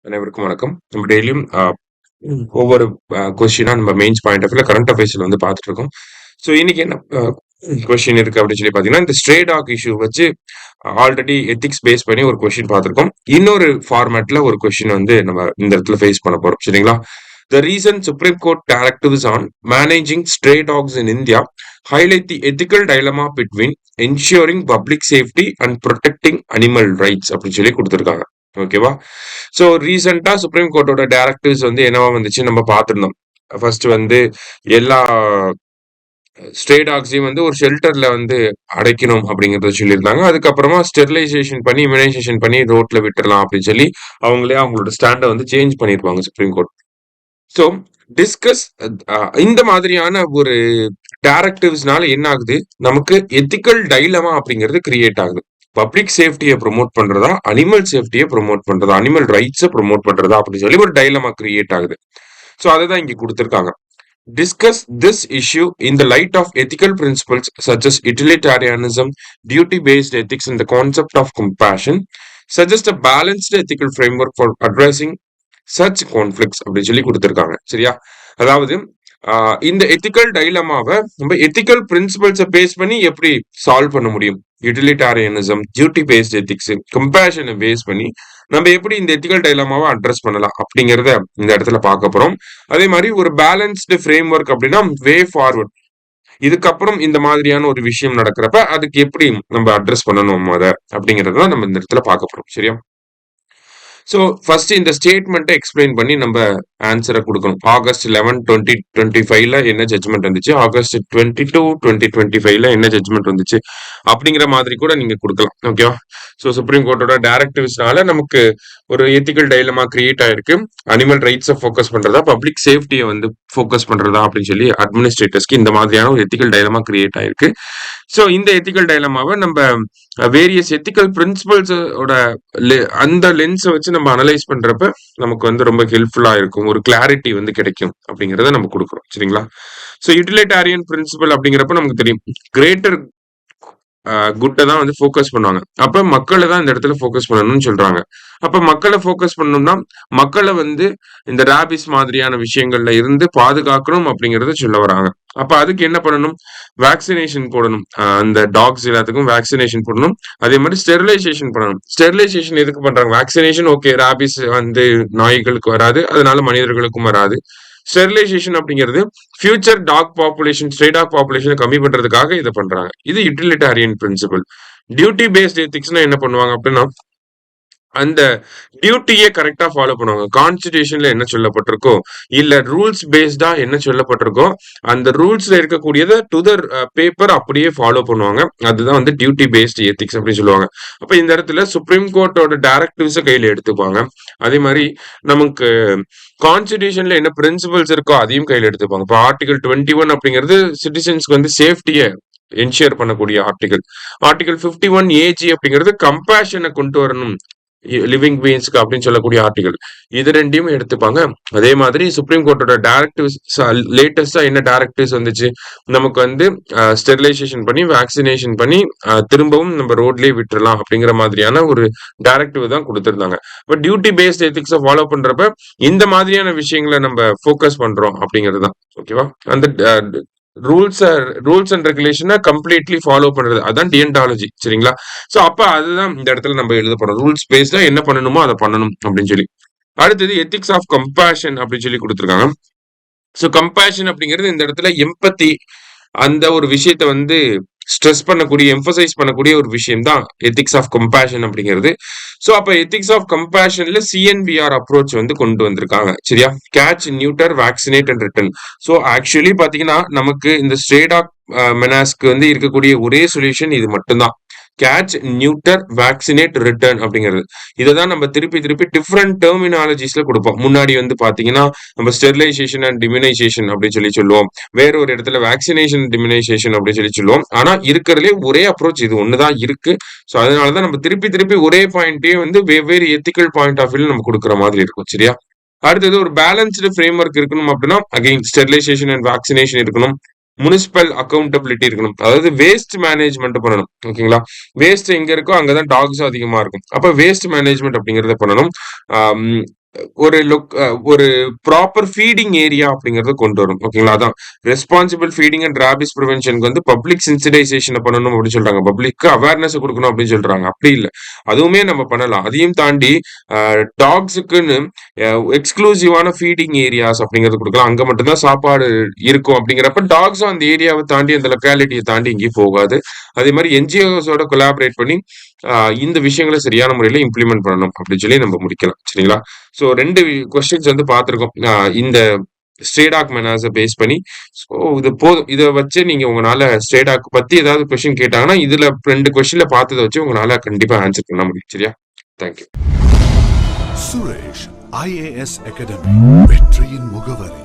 அனைவருக்கும் வணக்கம். நம்ம டெய்லியும் ஒவ்வொரு கொஸ்டினா நம்ம மெயின்ஸ் பாயிண்ட் ஆஃப் வியூல கரண்ட் அஃபேர்ஸ்ல வந்து பார்த்துட்டு இருக்கோம். ஸோ இன்னைக்கு என்ன கொஸ்டின் இருக்கு அப்படின்னு சொல்லி பார்த்தீங்கன்னா, இந்த ஸ்ட்ரே டாக் இஷ்யூ வச்சு ஆல்ரெடி எத்திக்ஸ் பேஸ் பண்ணி ஒரு கொஸ்டின் பார்த்துருக்கோம். இன்னொரு ஃபார்மேட்ல ஒரு கொஸ்டின் வந்து நம்ம இந்த இடத்துல ஃபேஸ் பண்ண போறோம். சரிங்களா? The recent Supreme Court directives on managing stray dogs in India highlight the ethical dilemma between ensuring public safety and protecting animal rights அப்படின்னு சொல்லி கொடுத்துருக்காங்க. ஓகேவா? ஸோ ரீசெண்டா சுப்ரீம் கோர்ட்டோட டைரக்டிவ்ஸ் வந்து என்னவா வந்துச்சு நம்ம பார்த்திருந்தோம். ஃபர்ஸ்ட் வந்து எல்லா ஸ்ட்ரே டாக்ஸையும் வந்து ஒரு ஷெல்டர்ல வந்து அடைக்கணும் அப்படிங்கறத சொல்லியிருந்தாங்க. அதுக்கப்புறமா ஸ்டெரிலைசேஷன் பண்ணி இம்யூனைசேஷன் பண்ணி ரோட்ல விட்டுறலாம் அப்படின்னு சொல்லி அவங்களே அவங்களோட ஸ்டாண்டை வந்து சேஞ்ச் பண்ணிருப்பாங்க சுப்ரீம் கோர்ட். ஸோ டிஸ்கஸ் இந்த மாதிரியான ஒரு டைரக்டிவ்ஸ்னால என்ன ஆகுது, நமக்கு எத்திக்கல் டைலமா அப்படிங்கிறது கிரியேட் ஆகுது. பப்ளிக் சேஃப்டியை ப்ரொமோட் பண்றதா, அனிமல் சேஃப்டியை ப்ரொமோட் பண்றதா, அனிமல் ரைட்ஸை ப்ரொமோட் பண்றதா அப்படின்னு சொல்லி ஒரு டைலமா கிரியேட் ஆகுது. ஸோ அதை தான் இங்க கொடுத்துருக்காங்க. Discuss this issue in the light of ethical principles such as utilitarianism, duty-based ethics, and the concept of compassion. Suggest a balanced ethical framework for addressing such conflicts அப்படின்னு சொல்லி கொடுத்துருக்காங்க. சரியா? அதாவது இந்த எத்திக்கல் டைலமாவை நம்ம எத்திக்கல் பிரின்சிபல்ஸை பேஸ் பண்ணி எப்படி solve பண்ண முடியும், யூட்டிலிட்டாரியனிசம், டியூட்டி பேஸ்ட் எத்திக்ஸ், கம்பேஷனை பேஸ் பண்ணி நம்ம எப்படி இந்த எத்திக்கல் டைலமாவை அட்ரஸ் பண்ணலாம் அப்படிங்கறத இந்த இடத்துல பார்க்க போறோம். அதே மாதிரி ஒரு பேலன்ஸ்டு ஃப்ரேம் ஒர்க் அப்படின்னா வே ஃபார்வர்ட், இதுக்கப்புறம் இந்த மாதிரியான ஒரு விஷயம் நடக்கிறப்ப அதுக்கு எப்படி நம்ம அட்ரஸ் பண்ணணும் அதை அப்படிங்கறத நம்ம இந்த இடத்துல பார்க்க போறோம். சரியா? ஸோ ஃபர்ஸ்ட் இந்த ஸ்டேட்மெண்ட்டை எக்ஸ்பிளைன் பண்ணி நம்ம ஆன்சரை கொடுக்கணும். ஆகஸ்ட் 11, 2025ல என்ன ஜட்மெண்ட் வந்துச்சு, ஆகஸ்ட் 22, 2025ல என்ன ஜட்மெண்ட் வந்துச்சு அப்படிங்கிற மாதிரி கூட நீங்க கொடுக்கலாம். ஓகேவா? ஸோ சுப்ரீம் கோர்ட்டோட டைரக்டிவ்ஸ்னால நமக்கு ஒரு எத்திக்கல் டைலமா கிரியேட் ஆயிருக்கு. அனிமல் ரைட்ஸை ஃபோக்கஸ் பண்றதா, பப்ளிக் சேஃப்டியை வந்து ஃபோக்கஸ் பண்றதா அப்படின்னு சொல்லி அட்மினிஸ்ட்ரேட்டர்ஸ்க்கு இந்த மாதிரியான ஒரு எத்திக்கல் டைலமா கிரியேட் ஆயிருக்கு. ஸோ இந்த எத்திக்கல் டைலமாவை நம்ம வேரியஸ் எத்திக்கல் பிரின்சிபல்ஸோட அந்த லென்ஸை வச்சு நம்ம அனலைஸ் பண்றப்ப நமக்கு வந்து ரொம்ப ஹெல்ப்ஃபுல்லா இருக்கும், ஒரு கிளாரிட்டி வந்து கிடைக்கும் அப்படிங்கறத நம்ம கொடுக்குறோம். சரிங்களா? ஸோ யூட்டிலிட்டாரியன் பிரின்சிபல் அப்படிங்கிறப்ப நமக்கு தெரியும், கிரேட்டர் குட்டை தான் வந்து ஃபோக்கஸ் பண்ணுவாங்க. அப்ப மக்களை தான் இந்த இடத்துல ஃபோக்கஸ் பண்ணணும்னு சொல்றாங்க. அப்ப மக்களை ஃபோக்கஸ் பண்ணணும்னா மக்களை வந்து இந்த ராபிஸ் மாதிரியான விஷயங்கள்ல இருந்து பாதுகாக்கணும் அப்படிங்கறத சொல்ல வராங்க. அப்ப அதுக்கு என்ன பண்ணணும், வேக்சினேஷன் போடணும். அந்த டாக்ஸ் எல்லாத்துக்கும் வேக்சினேஷன் போடணும். அதே மாதிரி ஸ்டெரிலைசேஷன் பண்ணணும். ஸ்டெரிலைசேஷன் எதுக்கு பண்றாங்க? வேக்சினேஷன் ஓகே, ராபிஸ் வந்து நாய்களுக்கு வராது, அதனால மனிதர்களுக்கும் வராது. ஸ்டெரிலைசேஷன் அப்படிங்கிறது future dog population, stray dog பாப்புலேஷனை கம்மி பண்றதுக்காக இதை பண்றாங்க. இது யூட்டிலிட்டாரியன் பிரின்சிபல். டியூட்டி பேஸ்ட் எத்திக்ஸ்னா என்ன பண்ணுவாங்க அப்படின்னா, அந்த டியூட்டியை கரெக்டா ஃபாலோ பண்ணுவாங்க. கான்ஸ்டிடியூஷன்ல என்ன சொல்லப்பட்டிருக்கோ இல்ல ரூல்ஸ் பேஸ்டா என்ன சொல்லப்பட்டிருக்கோ அந்த ரூல்ஸ்ல இருக்கக்கூடியதை டு த பேப்பர் அப்படியே ஃபாலோ பண்ணுவாங்க. அதுதான் வந்து டியூட்டி பேஸ்ட் எத்திக்ஸ் அப்படின்னு சொல்லுவாங்க. அப்ப இந்த இடத்துல சுப்ரீம் கோர்ட்டோட டைரக்டிவ்ஸை கையில எடுத்துப்பாங்க. அதே மாதிரி நமக்கு கான்ஸ்டிடியூஷன்ல என்ன பிரின்சிபல்ஸ் இருக்கோ அதையும் கையில எடுத்துப்பாங்க. இப்போ ஆர்டிகல் 21 அப்படிங்கிறது சிட்டிசன்ஸ்க்கு வந்து சேஃப்டியை என்ஷூர் பண்ணக்கூடிய ஆர்டிகல். ஆர்டிகல் 51 ஏஜி அப்படிங்கிறது கம்பேஷனை கொண்டு வரணும் லிவிங் பீயிங்ஸ்க்கு அப்படின்னு சொல்லக்கூடிய ஆர்டிகல். இது ரெண்டையும் எடுத்துப்பாங்க. அதே மாதிரி சுப்ரீம் கோர்ட்டோட டைரக்டிவ்ஸ் லேட்டஸ்டா என்ன டைரக்டிவ்ஸ் வந்துச்சு, நமக்கு வந்து ஸ்டெரிலைசேஷன் பண்ணி வேக்சினேஷன் பண்ணி திரும்பவும் நம்ம ரோட்லயே விட்டுறலாம் அப்படிங்கிற மாதிரியான ஒரு டைரக்டிவ் தான் கொடுத்திருந்தாங்க. பட் டியூட்டி பேஸ்ட் எத்திக்ஸை ஃபாலோ பண்றப்ப இந்த மாதிரியான விஷயங்களை நம்ம ஃபோக்கஸ் பண்றோம் அப்படிங்கிறது தான். ஓகேவா? அந்த ரூல்ஸ் அண்ட் ரெகுலேஷனை கம்ப்ளீட்லி ஃபாலோ பண்றது, அதான் டியன்டாலஜி. சரிங்களா? சோ அப்ப அதுதான் இந்த இடத்துல நம்ம எழுத போறோம். ரூல்ஸ் பேஸ்டா என்ன பண்ணணுமோ அதை பண்ணணும் அப்படின்னு சொல்லி. அடுத்தது எத்திக்ஸ் ஆஃப் கம்பேஷன் அப்படின்னு சொல்லி கொடுத்துருக்காங்க. ஸோ கம்பேஷன் அப்படிங்கிறது இந்த இடத்துல எம்பத்தி, அந்த ஒரு விஷயத்த வந்து ஸ்ட்ரெஸ் பண்ணக்கூடிய, எம்பசைஸ் பண்ணக்கூடிய ஒரு விஷயம் தான் எத்திக்ஸ் ஆஃப் கம்பேஷன் அப்படிங்கிறது. ஸோ அப்ப எத்திக்ஸ் ஆஃப் கம்பேஷன்ல சிஎன்பிஆர் அப்ரோச் வந்து கொண்டு வந்திருக்காங்க. சரியா? Catch, நியூட்டர், vaccinate and return. So actually பாத்தீங்கன்னா நமக்கு இந்த ஸ்ட்ரே டாக் மெனாஸ்க்கு வந்து இருக்கக்கூடிய ஒரே சொல்யூஷன் இது மட்டும்தான். கேட்ச், நியூட்டர், வேக்சினேட், ரிட்டர்ன் அப்படிங்கிறது. இதை தான் நம்ம திருப்பி திருப்பி டிஃப்ரெண்ட் டெர்மினாலஜிஸ்ல கொடுப்போம். முன்னாடி வந்து பாத்தீங்கன்னா நம்ம ஸ்டெரிலைசேஷன் அண்ட் இம்யூனைசேஷன் அப்படின்னு சொல்லி சொல்லுவோம். வேற ஒரு இடத்துல வேக்சினேஷன் இம்யூனைசேஷன் அப்படின்னு சொல்லி சொல்லுவோம். ஆனா இருக்கிறதுலே ஒரே அப்ரோச் இது ஒண்ணுதான் இருக்கு. ஸோ அதனாலதான் நம்ம திருப்பி திருப்பி ஒரே பாயிண்ட்டையே வந்து வெவ்வேறு எத்திக்கல் பாயிண்ட் ஆஃப் வியூல நம்ம கொடுக்குற மாதிரி இருக்கும். சரியா? அடுத்தது ஒரு பேலன்ஸ்டு ஃப்ரேம் ஒர்க் இருக்கணும் அப்படின்னா அகைன் ஸ்டெரிலைசேஷன் அண்ட் வேக்சினேஷன் இருக்கணும். முனிசிபல் அக்கௌண்டபிலிட்டி இருக்கணும். அதாவது வேஸ்ட் மேனேஜ்மெண்ட் பண்ணணும். ஓகேங்களா? வேஸ்ட் எங்க இருக்கோ அங்கதான் டாக்ஸ் அதிகமா இருக்கும். அப்ப வேஸ்ட் மேனேஜ்மெண்ட் அப்படிங்கறத பண்ணணும். ஒரு ப்ராப்பர் ஃபீடிங் ஏரியா அப்படிங்கறத கொண்டு வரும். ஓகேங்களா? அதான் ரெஸ்பான்சிபிள் ஃபீடிங் அண்ட் ராபிஸ் ப்ரிவென்ஷனுக்கு வந்து பப்ளிக் சென்சிடைசேஷன் பண்ணணும் அப்படின்னு சொல்றாங்க. பப்ளிக்கு அவேர்னஸ் கொடுக்கணும் அப்படின்னு சொல்றாங்க. அப்படி இல்ல. அதுவுமே நம்ம பண்ணலாம். அதையும் தாண்டி டாக்ஸுக்குன்னு எக்ஸ்க்ளூசிவான ஃபீடிங் ஏரியாஸ் அப்படிங்கறது கொடுக்கலாம். அங்க மட்டும்தான் சாப்பாடு இருக்கும் அப்படிங்கிறப்ப டாக்ஸும் அந்த ஏரியாவை தாண்டி அந்த லொக்காலிட்டியை தாண்டி எங்கேயும் போகாது. அதே மாதிரி என்ஜிஓஸோட கொலாபரேட் பண்ணி இந்த விஷயங்களை சரியான முறையில இம்ப்ளிமெண்ட் பண்ணணும் அப்படின்னு சொல்லி நம்ம முடிக்கலாம். சரிங்களா? ஸோ 2 கொஸ்டின்ஸ் வந்து பார்த்திருக்கோம். இந்த ஸ்ட்ரே டாக் மெனாஸ பேஸ் பண்ணி. ஸோ இது போதும். இத வச்சு நீங்க உங்கனால ஸ்ட்ரே டாக் பத்தி ஏதாவது கொஸ்டின் கேட்டாங்கன்னா, இதுல 2 கொஸ்டின்ல பார்த்தத வச்சு உங்கனால கண்டிப்பா ஆன்சர் பண்ண முடியும். சரியா? Thank you. Suresh IAS academy வெற்றியின் முகவரி.